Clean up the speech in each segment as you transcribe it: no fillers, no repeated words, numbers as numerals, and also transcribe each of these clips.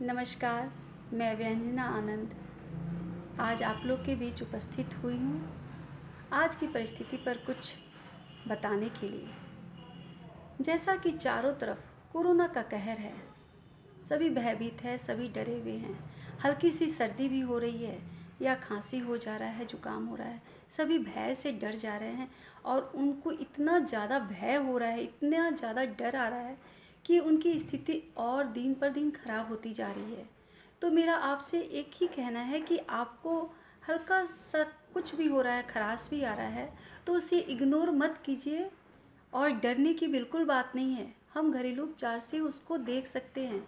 नमस्कार, मैं व्यंजना आनंद आज आप लोग के बीच उपस्थित हुई हूँ आज की परिस्थिति पर कुछ बताने के लिए। जैसा कि चारों तरफ कोरोना का कहर है, सभी भयभीत है, सभी डरे हुए हैं। हल्की सी सर्दी भी हो रही है या खांसी हो जा रहा है, जुकाम हो रहा है, सभी भय से डर जा रहे हैं और उनको इतना ज़्यादा भय हो रहा है, इतना ज़्यादा डर आ रहा है कि उनकी स्थिति और दिन पर दिन खराब होती जा रही है। तो मेरा आपसे एक ही कहना है कि आपको हल्का सा कुछ भी हो रहा है, खराश भी आ रहा है, तो उसे इग्नोर मत कीजिए और डरने की बिल्कुल बात नहीं है। हम घरेलू उपचार से उसको देख सकते हैं,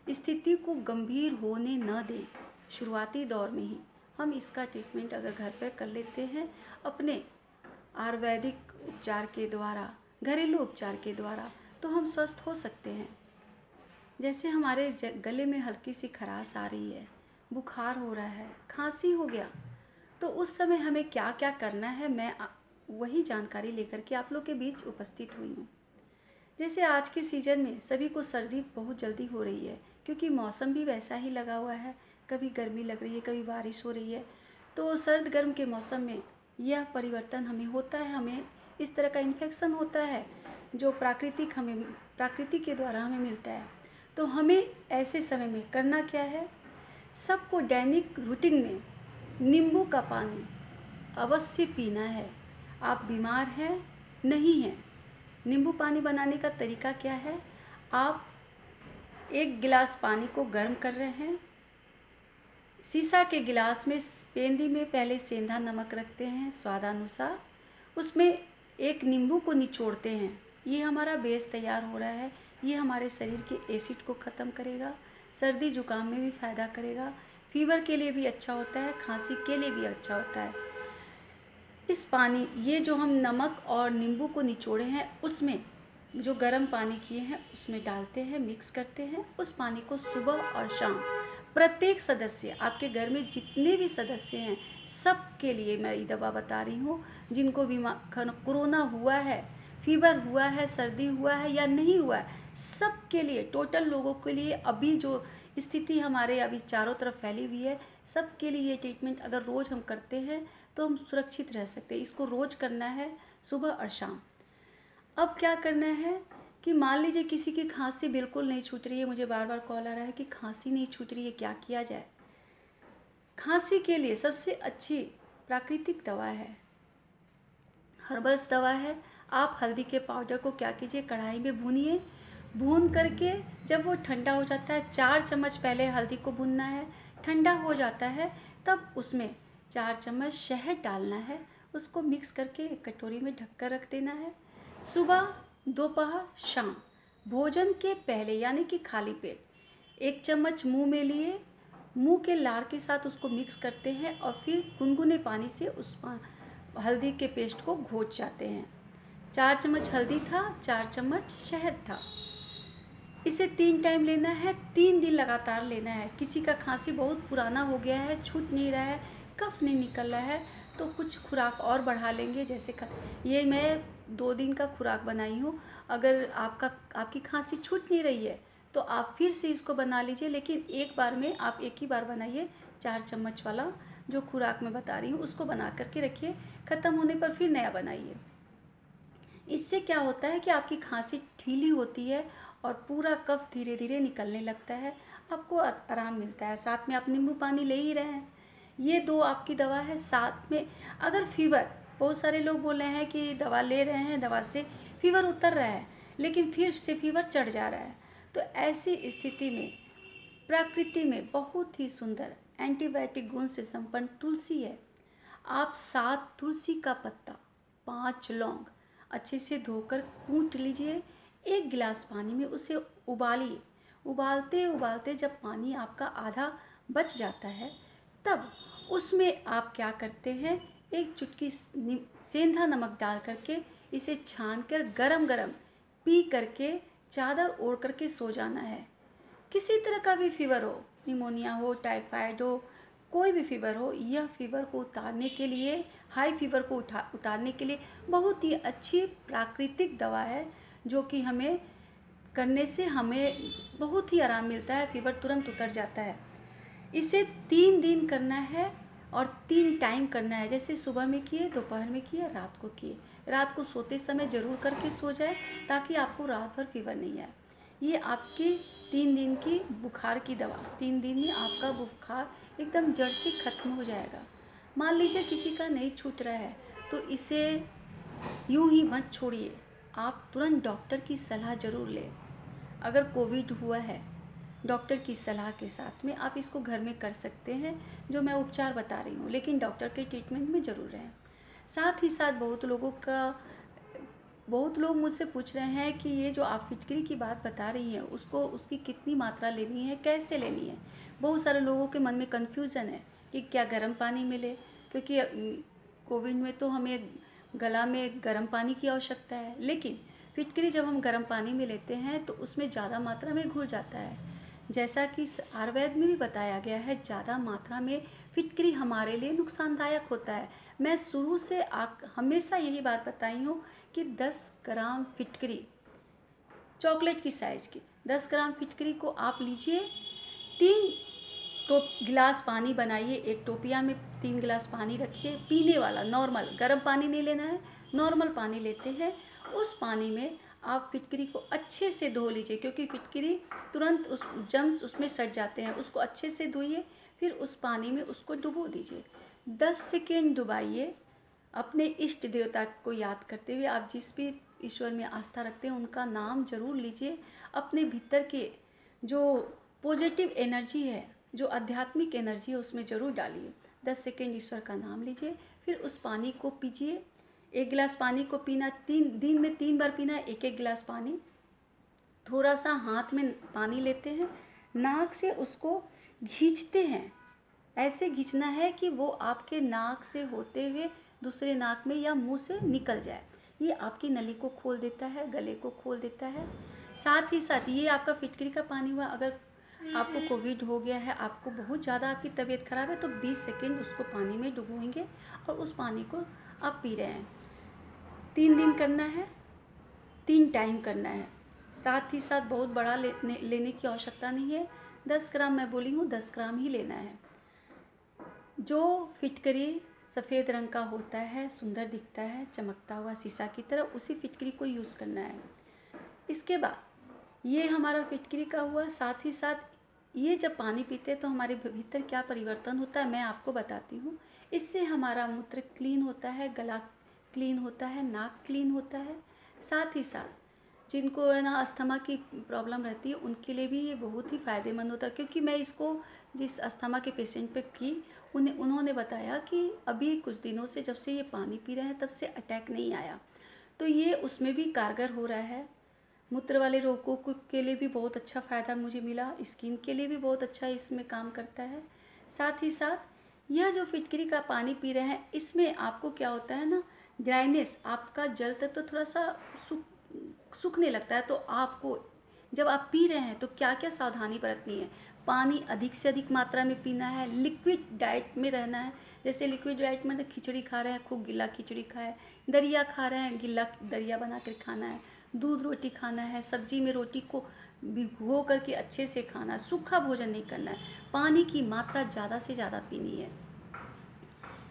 स्थिति को गंभीर होने न दें। शुरुआती दौर में ही हम इसका ट्रीटमेंट अगर घर पर कर लेते हैं अपने आयुर्वेदिक उपचार के द्वारा, घरेलू उपचार के द्वारा, तो हम स्वस्थ हो सकते हैं। जैसे हमारे गले में हल्की सी खराश आ रही है, बुखार हो रहा है, खांसी हो गया, तो उस समय हमें क्या क्या करना है, मैं वही जानकारी लेकर के आप लोग के बीच उपस्थित हुई हूँ। जैसे आज के सीज़न में सभी को सर्दी बहुत जल्दी हो रही है, क्योंकि मौसम भी वैसा ही लगा हुआ है, कभी गर्मी लग रही है, कभी बारिश हो रही है। तो सर्द गर्म के मौसम में यह परिवर्तन हमें होता है, हमें इस तरह का इन्फेक्शन होता है जो प्रकृति के द्वारा हमें मिलता है। तो हमें ऐसे समय में करना क्या है, सबको दैनिक रूटीन में नींबू का पानी अवश्य पीना है। आप बीमार हैं, नहीं हैं, नींबू पानी बनाने का तरीका क्या है, आप एक गिलास पानी को गर्म कर रहे हैं, शीशा के गिलास में पेंदी में पहले सेंधा नमक रखते हैं स्वादानुसार, उसमें एक नींबू को निचोड़ते हैं। ये हमारा बेस तैयार हो रहा है, ये हमारे शरीर के एसिड को ख़त्म करेगा, सर्दी जुकाम में भी फ़ायदा करेगा, फीवर के लिए भी अच्छा होता है, खांसी के लिए भी अच्छा होता है। इस पानी, ये जो हम नमक और नींबू को निचोड़े हैं, उसमें जो गर्म पानी किए हैं उसमें डालते हैं, मिक्स करते हैं। उस पानी को सुबह और शाम प्रत्येक सदस्य, आपके घर में जितने भी सदस्य हैं, सब के लिए मैं ये दवा बता रही हूँ। जिनको कोरोना हुआ है, फीवर हुआ है, सर्दी हुआ है या नहीं हुआ है, सब के लिए, टोटल लोगों के लिए, अभी जो स्थिति हमारे अभी चारों तरफ फैली हुई है, सब के लिए ये ट्रीटमेंट अगर रोज़ हम करते हैं तो हम सुरक्षित रह सकते हैं। इसको रोज़ करना है, सुबह और शाम। अब क्या करना है कि मान लीजिए किसी की खांसी बिल्कुल नहीं छूट रही है, मुझे बार बार कॉल आ रहा है कि खांसी नहीं छूट रही है, क्या किया जाए। खांसी के लिए सबसे अच्छी प्राकृतिक दवा है, हर्बल्स दवा है। आप हल्दी के पाउडर को क्या कीजिए, कढ़ाई में भूनिए, भून करके जब वो ठंडा हो जाता है, 4 चम्मच पहले हल्दी को भूनना है, ठंडा हो जाता है तब उसमें 4 चम्मच शहद डालना है, उसको मिक्स करके एक कटोरी में ढककर रख देना है। सुबह, दोपहर, शाम, भोजन के पहले यानी कि खाली पेट 1 चम्मच मुंह में लिए, मुंह के लार के साथ उसको मिक्स करते हैं और फिर गुनगुने पानी से उस हल्दी के पेस्ट को घोट जाते हैं। 4 चम्मच हल्दी था, 4 चम्मच शहद था। इसे 3 टाइम लेना है, 3 दिन लगातार लेना है। किसी का खांसी बहुत पुराना हो गया है, छूट नहीं रहा है, कफ नहीं निकल रहा है, तो कुछ खुराक और बढ़ा लेंगे। जैसे ये मैं 2 दिन का खुराक बनाई हूँ। अगर आपकी खांसी छूट नहीं रही है तो आप फिर से इसको बना लीजिए, लेकिन एक बार में आप एक ही बार बनाइए। 4 चम्मच वाला जो खुराक मैं बता रही हूँ उसको बना करके रखिए, ख़त्म होने पर फिर नया बनाइए। इससे क्या होता है कि आपकी खांसी ढीली होती है और पूरा कफ धीरे धीरे निकलने लगता है, आपको आराम मिलता है। साथ में आप नींबू पानी ले ही रहे हैं, ये 2 आपकी दवा है। साथ में अगर फीवर, बहुत सारे लोग बोल रहे हैं कि दवा ले रहे हैं, दवा से फीवर उतर रहा है लेकिन फिर से फीवर चढ़ जा रहा है, तो ऐसी स्थिति में प्रकृति में बहुत ही सुंदर एंटीबायोटिक गुण से संपन्न तुलसी है। आप 7 तुलसी का पत्ता, 5 लौंग अच्छे से धोकर कूट लीजिए, 1 गिलास पानी में उसे उबालिए। उबालते उबालते जब पानी आपका आधा बच जाता है तब उसमें आप क्या करते हैं, एक चुटकी सेंधा नमक डाल करके इसे छान कर गरम गरम पी करके चादर ओढ़ करके सो जाना है। किसी तरह का भी फीवर हो, निमोनिया हो, टाइफाइड हो, कोई भी फीवर हो, यह फीवर को उतारने के लिए, हाई फीवर को उतारने के लिए बहुत ही अच्छी प्राकृतिक दवा है, जो कि हमें करने से हमें बहुत ही आराम मिलता है, फीवर तुरंत उतर जाता है। इसे 3 दिन करना है और 3 टाइम करना है, जैसे सुबह में किए, दोपहर में किए, रात को किए। रात को सोते समय ज़रूर करके सो जाए ताकि आपको रात भर फीवर नहीं आए। ये आपकी 3 दिन की बुखार की दवा, 3 दिन में आपका बुखार एकदम जड़ से ख़त्म हो जाएगा। मान लीजिए किसी का नहीं छूट रहा है तो इसे यूं ही मत छोड़िए, आप तुरंत डॉक्टर की सलाह ज़रूर लें। अगर कोविड हुआ है, डॉक्टर की सलाह के साथ में आप इसको घर में कर सकते हैं, जो मैं उपचार बता रही हूँ, लेकिन डॉक्टर के ट्रीटमेंट में ज़रूर रहें। साथ ही साथ बहुत लोग मुझसे पूछ रहे हैं कि ये जो आप फिटकरी की बात बता रही हैं उसको उसकी कितनी मात्रा लेनी है, कैसे लेनी है। बहुत सारे लोगों के मन में कन्फ्यूज़न है कि क्या गर्म पानी में ले, क्योंकि कोविड में तो हमें गला में गर्म पानी की आवश्यकता है, लेकिन फिटकरी जब हम गर्म पानी में लेते हैं तो उसमें ज़्यादा मात्रा में घुल जाता है। जैसा कि आयुर्वेद में भी बताया गया है, ज़्यादा मात्रा में फिटकरी हमारे लिए नुकसानदायक होता है। मैं शुरू से हमेशा यही बात बताई हूँ कि 10 ग्राम फिटकरी, चॉकलेट की साइज़ की 10 ग्राम फिटकरी को आप लीजिए, 3 गिलास पानी बनाइए, एक टोपिया में 3 गिलास पानी रखिए, पीने वाला नॉर्मल, गर्म पानी नहीं लेना है, नॉर्मल पानी लेते हैं। उस पानी में आप फिटकरी को अच्छे से धो लीजिए, क्योंकि फिटकरी तुरंत उस जर्म्स उसमें सट जाते हैं। उसको अच्छे से धोइए, फिर उस पानी में उसको डुबो दीजिए, 10 सेकेंड डुबाइए। अपने इष्ट देवता को याद करते हुए, आप जिस भी ईश्वर में आस्था रखते हैं उनका नाम जरूर लीजिए। अपने भीतर के जो पॉजिटिव एनर्जी है, जो आध्यात्मिक एनर्जी है, उसमें ज़रूर डालिए। 10 सेकेंड ईश्वर का नाम लीजिए, फिर उस पानी को पीजिए। 1 गिलास पानी को पीना, 3 दिन में 3 बार पीना है, 1-1 गिलास पानी। थोड़ा सा हाथ में पानी लेते हैं, नाक से उसको खींचते हैं। ऐसे खींचना है कि वो आपके नाक से होते हुए दूसरे नाक में या मुंह से निकल जाए। ये आपकी नली को खोल देता है, गले को खोल देता है। साथ ही साथ ये आपका फिटकरी का पानी हुआ। अगर आपको कोविड हो गया है, आपको बहुत ज़्यादा आपकी तबीयत ख़राब है, तो 20 सेकेंड उसको पानी में डुबोएंगे और उस पानी को आप पी रहे हैं। 3 दिन करना है, 3 टाइम करना है। साथ ही साथ बहुत बड़ा लेने की आवश्यकता नहीं है। 10 ग्राम मैं बोली हूँ, 10 ग्राम ही लेना है। जो फिटकरी सफ़ेद रंग का होता है, सुंदर दिखता है, चमकता हुआ शीशा की तरह, उसी फिटकरी को यूज़ करना है। इसके बाद ये हमारा फिटकरी का हुआ। साथ ही साथ ये जब पानी पीते हैं तो हमारे भीतर क्या परिवर्तन होता है मैं आपको बताती हूँ। इससे हमारा मूत्र क्लीन होता है, गला क्लीन होता है, नाक क्लीन होता है। साथ ही साथ जिनको है ना अस्थमा की प्रॉब्लम रहती है, उनके लिए भी ये बहुत ही फ़ायदेमंद होता है, क्योंकि मैं इसको जिस अस्थमा के पेशेंट पे की, उन्होंने बताया कि अभी कुछ दिनों से जब से ये पानी पी रहे हैं तब से अटैक नहीं आया, तो ये उसमें भी कारगर हो रहा है। मूत्र वाले रोगों के लिए भी बहुत अच्छा फ़ायदा मुझे मिला, स्किन के लिए भी बहुत अच्छा इसमें काम करता है। साथ ही साथ यह जो फिटकरी का पानी पी रहे हैं, इसमें आपको क्या होता है ना, ड्राइनेस, आपका जल तत्व तो थोड़ा सा सूखने लगता है। तो आपको जब आप पी रहे हैं तो क्या क्या सावधानी बरतनी है। पानी अधिक से अधिक मात्रा में पीना है, लिक्विड डाइट में रहना है। जैसे लिक्विड डाइट में खिचड़ी खा रहे हैं, खूब गीला खिचड़ी खाए, दरिया खा रहे हैं, गीला दरिया बना कर खाना है, दूध रोटी खाना है, सब्जी में रोटी को भिगो करके अच्छे से खाना है, सूखा भोजन नहीं करना है, पानी की मात्रा ज़्यादा से ज़्यादा पीनी है,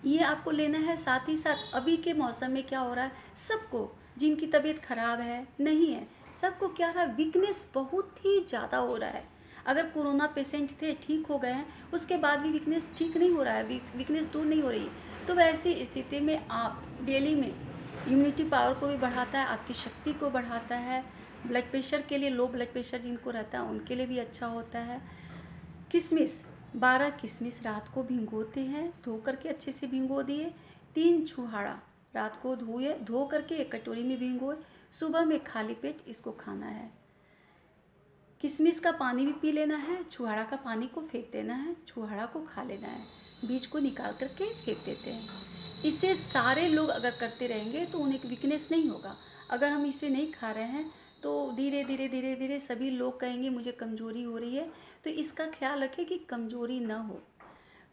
ये आपको लेना है। साथ ही साथ अभी के मौसम में क्या हो रहा है, सबको जिनकी तबीयत खराब है नहीं है, सबको क्या रहा है, वीकनेस बहुत ही ज़्यादा हो रहा है। अगर कोरोना पेशेंट थे, ठीक हो गए हैं, उसके बाद भी वीकनेस ठीक नहीं हो रहा है, वीकनेस दूर नहीं हो रही। तो वैसी स्थिति में आप डेली में इम्यूनिटी पावर को भी बढ़ाता है, आपकी शक्ति को बढ़ाता है। ब्लड प्रेशर के लिए, लो ब्लड प्रेशर जिनको रहता है उनके लिए भी अच्छा होता है। किशमिश, 12 किशमिश रात को भिगोते हैं, धो करके अच्छे से भिगो दिए। 3 छुहाड़ा रात को धो करके एक कटोरी में भिगोए, सुबह में खाली पेट इसको खाना है। किशमिश का पानी भी पी लेना है, छुहाड़ा का पानी को फेंक देना है, छुहाड़ा को खा लेना है, बीज को निकाल करके फेंक देते हैं। इसे सारे लोग अगर करते रहेंगे तो उन्हें वीकनेस नहीं होगा। अगर हम इसे नहीं खा रहे हैं तो धीरे धीरे धीरे धीरे सभी लोग कहेंगे मुझे कमज़ोरी हो रही है। तो इसका ख्याल रखें कि कमज़ोरी ना हो।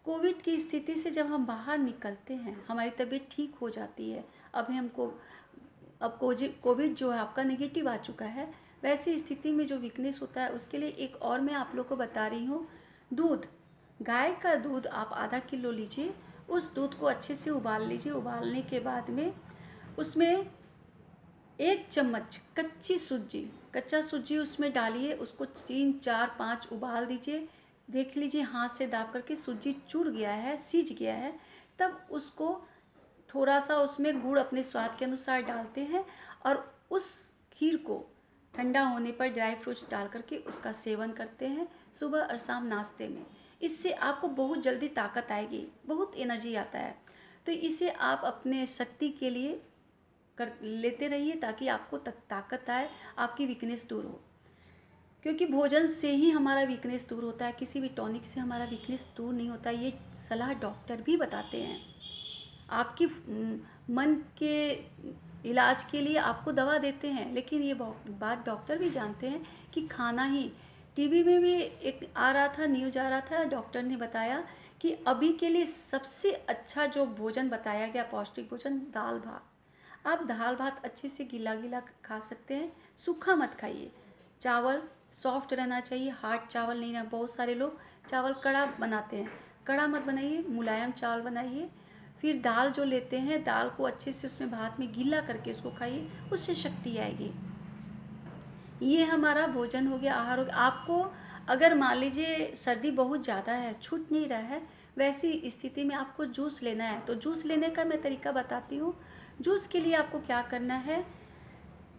कोविड की स्थिति से जब हम बाहर निकलते हैं, हमारी तबीयत ठीक हो जाती है। अब कोविड जो है आपका नेगेटिव आ चुका है, वैसी स्थिति में जो वीकनेस होता है उसके लिए एक और मैं आप लोग को बता रही हूँ। दूध, गाय का दूध आप आधा किलो लीजिए, उस दूध को अच्छे से उबाल लीजिए। उबालने के बाद में उसमें 1 चम्मच कच्चा सूजी उसमें डालिए। उसको 3, 4, 5 उबाल दीजिए। देख लीजिए हाथ से दाब करके सूजी चूर गया है, सीज गया है, तब उसको थोड़ा सा उसमें गुड़ अपने स्वाद के अनुसार डालते हैं और उस खीर को ठंडा होने पर ड्राई फ्रूट्स डाल करके उसका सेवन करते हैं सुबह और शाम नाश्ते में। इससे आपको बहुत जल्दी ताकत आएगी, बहुत एनर्जी आता है। तो इसे आप अपने शक्ति के लिए कर लेते रहिए ताकि आपको ताकत आए, आपकी वीकनेस दूर हो। क्योंकि भोजन से ही हमारा वीकनेस दूर होता है, किसी भी टॉनिक से हमारा वीकनेस दूर नहीं होता। ये सलाह डॉक्टर भी बताते हैं। आपकी मन के इलाज के लिए आपको दवा देते हैं, लेकिन ये बात डॉक्टर भी जानते हैं कि खाना ही। टीवी में भी एक आ रहा था, न्यूज आ रहा था, डॉक्टर ने बताया कि अभी के लिए सबसे अच्छा जो भोजन बताया गया पौष्टिक भोजन, दाल भात। आप दाल भात अच्छे से गीला गीला खा सकते हैं, सूखा मत खाइए। चावल सॉफ्ट रहना चाहिए, हार्ड चावल नहीं ना। बहुत सारे लोग चावल कड़ा बनाते हैं, कड़ा मत बनाइए, मुलायम चावल बनाइए। फिर दाल जो लेते हैं, दाल को अच्छे से उसमें भात में गीला करके उसको खाइए, उससे शक्ति आएगी। ये हमारा भोजन हो गया, आहार हो गया। आपको अगर मान लीजिए सर्दी बहुत ज़्यादा है, छूट नहीं रहा है, वैसी स्थिति में आपको जूस लेना है, तो जूस लेने का मैं तरीका बताती हूँ। जूस के लिए आपको क्या करना है,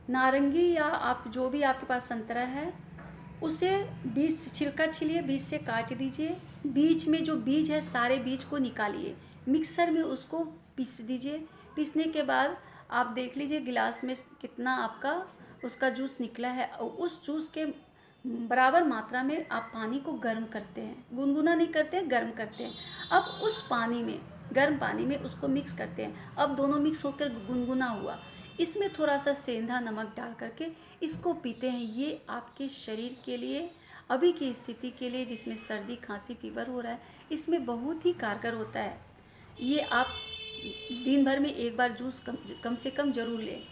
नारंगी या आप जो भी आपके पास संतरा है, उसे बीज से छिलका छीलिए, बीज से काट दीजिए। बीज में जो बीज है सारे बीज को निकालिए, मिक्सर में उसको पीस दीजिए। पीसने के बाद आप देख लीजिए गिलास में कितना आपका उसका जूस निकला है, और उस जूस के बराबर मात्रा में आप पानी को गर्म करते हैं, गुनगुना नहीं करते हैं, गर्म करते हैं। अब उस पानी में, गर्म पानी में उसको मिक्स करते हैं। अब दोनों मिक्स होकर गुनगुना हुआ, इसमें थोड़ा सा सेंधा नमक डाल करके इसको पीते हैं। ये आपके शरीर के लिए, अभी की स्थिति के लिए जिसमें सर्दी खांसी फीवर हो रहा है, इसमें बहुत ही कारगर होता है। ये आप दिन भर में एक बार जूस कम से कम ज़रूर लें।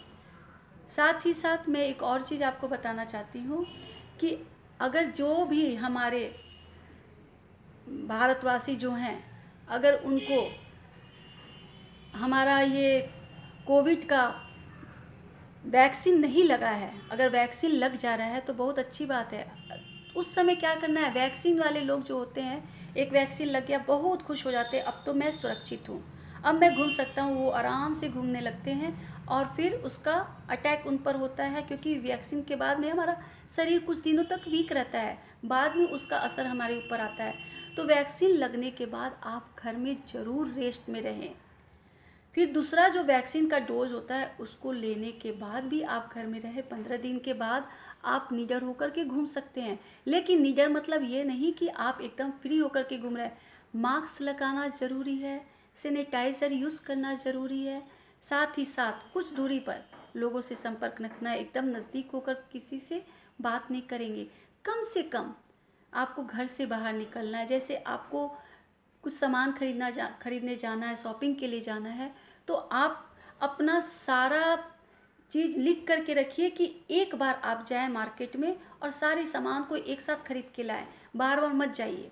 साथ ही साथ मैं एक और चीज़ आपको बताना चाहती हूँ कि अगर जो भी हमारे भारतवासी जो हैं, अगर उनको हमारा ये कोविड का वैक्सीन नहीं लगा है, अगर वैक्सीन लग जा रहा है तो बहुत अच्छी बात है। उस समय क्या करना है, वैक्सीन वाले लोग जो होते हैं, एक वैक्सीन लग गया बहुत खुश हो जाते हैं, अब तो मैं सुरक्षित हूँ, अब मैं घूम सकता हूँ। वो आराम से घूमने लगते हैं और फिर उसका अटैक उन पर होता है, क्योंकि वैक्सीन के बाद में हमारा शरीर कुछ दिनों तक वीक रहता है, बाद में उसका असर हमारे ऊपर आता है। तो वैक्सीन लगने के बाद आप घर में ज़रूर रेस्ट में रहें। फिर दूसरा जो वैक्सीन का डोज होता है उसको लेने के बाद भी आप घर में रहे, 15 दिन के बाद आप निडर होकर के घूम सकते हैं। लेकिन निडर मतलब ये नहीं कि आप एकदम फ्री होकर के घूम रहे हैं। मास्क लगाना ज़रूरी है, सैनिटाइज़र यूज़ करना ज़रूरी है। साथ ही साथ कुछ दूरी पर लोगों से संपर्क रखना, एकदम नज़दीक होकर किसी से बात नहीं करेंगे। कम से कम आपको घर से बाहर निकलना है, जैसे आपको कुछ सामान खरीदने जाना है, शॉपिंग के लिए जाना है, तो आप अपना सारा चीज़ लिख करके रखिए कि एक बार आप जाएं मार्केट में और सारे सामान को एक साथ खरीद के लाएं। बार बार मत जाइए,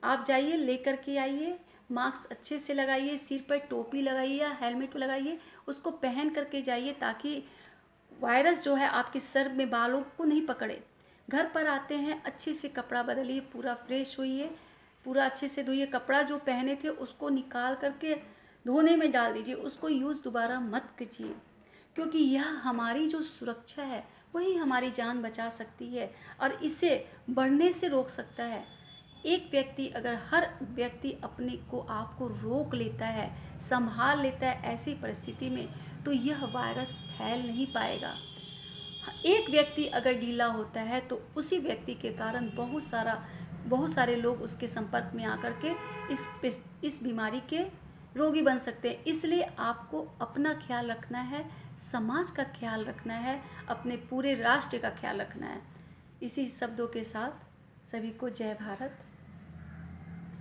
आप जाइए लेकर के आइए। मास्क अच्छे से लगाइए, सिर पर टोपी लगाइए या हेलमेट लगाइए, उसको पहन करके जाइए ताकि वायरस जो है आपके सर में, बालों को नहीं पकड़े। घर पर आते हैं अच्छे से कपड़ा बदलिए, पूरा फ्रेश होइए, पूरा अच्छे से धोइए। कपड़ा जो पहने थे उसको निकाल करके धोने में डाल दीजिए, उसको यूज़ दोबारा मत कीजिए, क्योंकि यह हमारी जो सुरक्षा है वही हमारी जान बचा सकती है और इसे बढ़ने से रोक सकता है। एक व्यक्ति, अगर हर व्यक्ति अपने को आप को रोक लेता है, संभाल लेता है ऐसी परिस्थिति में, तो यह वायरस फैल नहीं पाएगा। एक व्यक्ति अगर ढीला होता है तो उसी व्यक्ति के कारण बहुत सारे लोग उसके संपर्क में आकर के इस बीमारी के रोगी बन सकते हैं। इसलिए आपको अपना ख्याल रखना है, समाज का ख्याल रखना है, अपने पूरे राष्ट्र का ख्याल रखना है। इसी शब्दों के साथ सभी को जय भारत।